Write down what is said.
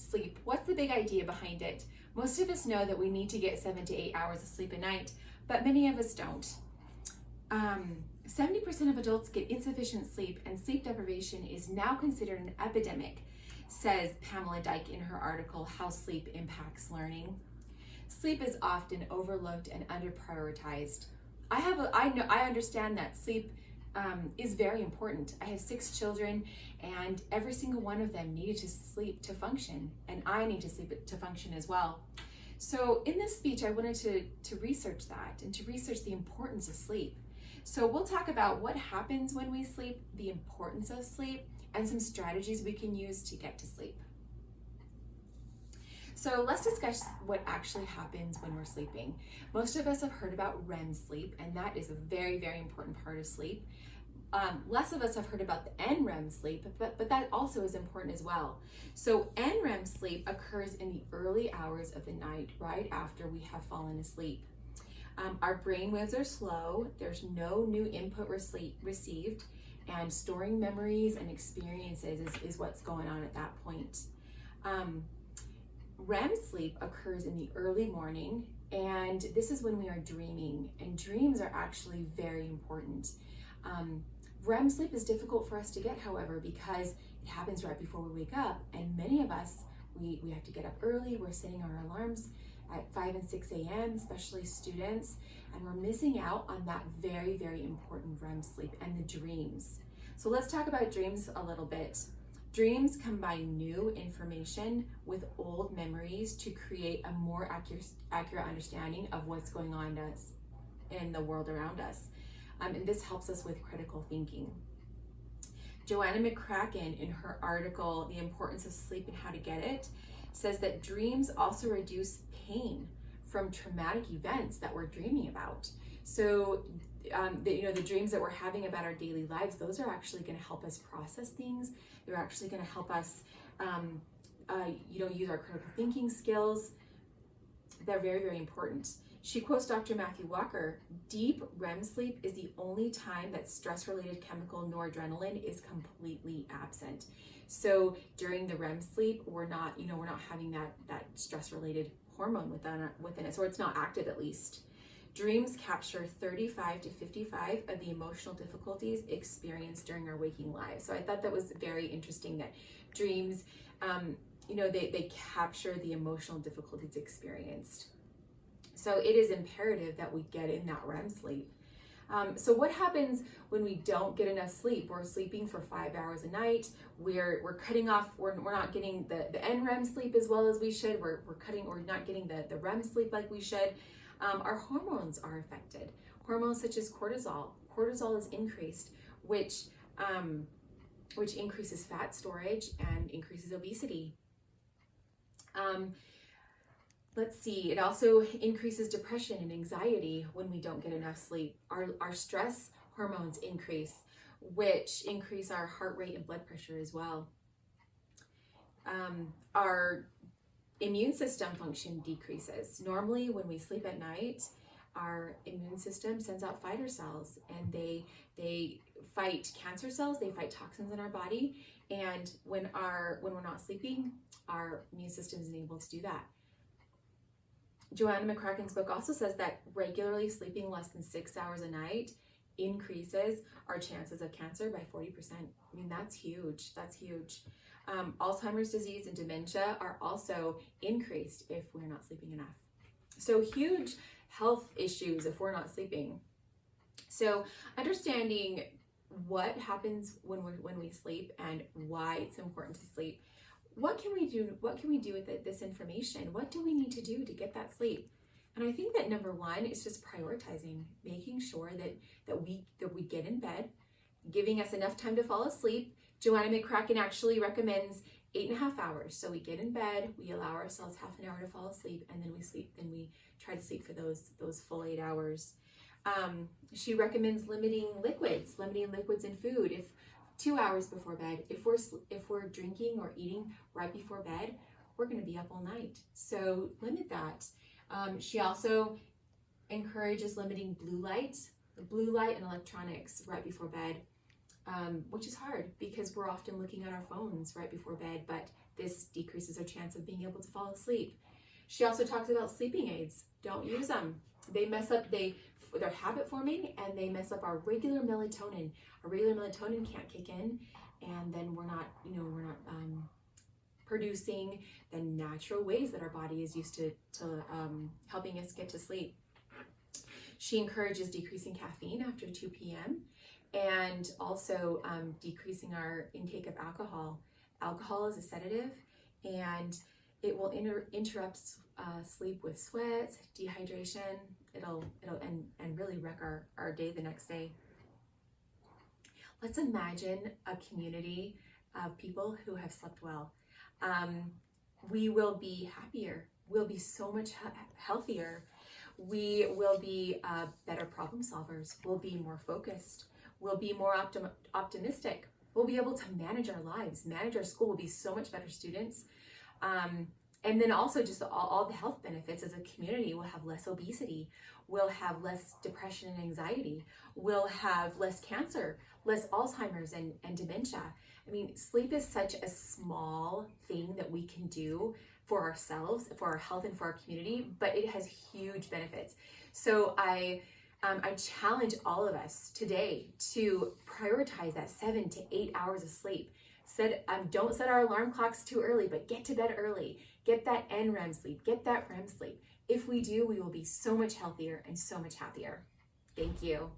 sleep. What's the big idea behind it? Most of us know that we need to get 7 to 8 hours of sleep a night, but many of us don't. 70% of adults get insufficient sleep, and sleep deprivation is now considered an epidemic, says Pamela Dyke in her article, How Sleep Impacts Learning. Sleep is often overlooked and underprioritized. I understand that sleep is very important. I have 6 children, and every single one of them needed to sleep to function, and I need to sleep to function as well. So in this speech, I wanted to research that and to research the importance of sleep. So we'll talk about what happens when we sleep, the importance of sleep, and some strategies we can use to get to sleep. So let's discuss what actually happens when we're sleeping. Most of us have heard about REM sleep, and that is a very, very important part of sleep. Less of us have heard about the NREM sleep, but that also is important as well. So NREM sleep occurs in the early hours of the night, right after we have fallen asleep. Our brain waves are slow, there's no new input received, and storing memories and experiences is what's going on at that point. REM sleep occurs in the early morning, and this is when we are dreaming, and dreams are actually very important. REM sleep is difficult for us to get, however, because it happens right before we wake up, and many of us, we have to get up early, we're setting our alarms at 5 and 6 a.m., especially students, and we're missing out on that very, very important REM sleep and the dreams. So let's talk about dreams a little bit. Dreams combine new information with old memories to create a more accurate understanding of what's going on in the world around us. And this helps us with critical thinking. Joanna McCracken, in her article, The Importance of Sleep and How to Get It, says that dreams also reduce pain from traumatic events that we're dreaming about. So, the dreams that we're having about our daily lives, those are actually going to help us process things. They're actually going to help us, use our critical thinking skills. They're very, very important. She quotes Dr. Matthew Walker, "Deep REM sleep is the only time that stress-related chemical noradrenaline is completely absent." So during the REM sleep, we're not having that stress-related hormone within it, so it's not active at least. Dreams capture 35 to 55 of the emotional difficulties experienced during our waking lives. So I thought that was very interesting that dreams, they capture the emotional difficulties experienced. So it is imperative that we get in that REM sleep. So what happens when we don't get enough sleep? We're sleeping for 5 hours a night. We're cutting off. We're not getting the NREM sleep as well as we should. We're not getting the REM sleep like we should. Our hormones are affected. Hormones such as cortisol. Cortisol is increased, which increases fat storage and increases obesity. It also increases depression and anxiety when we don't get enough sleep. Our stress hormones increase, which increase our heart rate and blood pressure as well. Our immune system function decreases. Normally, when we sleep at night, our immune system sends out fighter cells, and they fight cancer cells, they fight toxins in our body, and when we're not sleeping, our immune system isn't able to do that. Joanna McCracken's book also says that regularly sleeping less than 6 hours a night increases our chances of cancer by 40%. I mean, that's huge. That's huge. Alzheimer's disease and dementia are also increased if we're not sleeping enough. So huge health issues if we're not sleeping. So understanding what happens when we sleep and why it's important to sleep. What can we do? What can we do with this information? What do we need to do to get that sleep? And I think that number one is just prioritizing, making sure that we get in bed, giving us enough time to fall asleep. Joanna McCracken actually recommends 8.5 hours. So we get in bed, we allow ourselves half an hour to fall asleep, and then we sleep. Then we try to sleep for those full 8 hours. She recommends limiting liquids in food. If 2 hours before bed, if we're drinking or eating right before bed, we're going to be up all night. So limit that. She also encourages limiting blue light and electronics right before bed, which is hard because we're often looking at our phones right before bed, but This decreases our chance of being able to fall asleep. She also talks about sleeping aids. Don't use them. They mess up, they're habit forming, and they mess up our regular melatonin. Our regular melatonin can't kick in, and then we're not producing the natural ways that our body is used to helping us get to sleep. She encourages decreasing caffeine after 2 p.m. and also decreasing our intake of alcohol. Alcohol is a sedative, and it will interrupt sleep with sweats, dehydration. It'll really wreck our day the next day. Let's imagine a community of people who have slept well. We will be happier. We'll be so much healthier. We will be better problem solvers. We'll be more focused. We'll be more optimistic. We'll be able to manage our lives, manage our school. We'll be so much better students. And then also just all the health benefits as a community. We'll have less obesity. We'll have less depression and anxiety. We'll have less cancer, less Alzheimer's and dementia. I mean, sleep is such a small thing that we can do for ourselves, for our health, and for our community, but it has huge benefits. So I challenge all of us today to prioritize that 7 to 8 hours of sleep. Don't set our alarm clocks too early, but get to bed early. Get that NREM sleep, get that REM sleep. If we do, we will be so much healthier and so much happier. Thank you.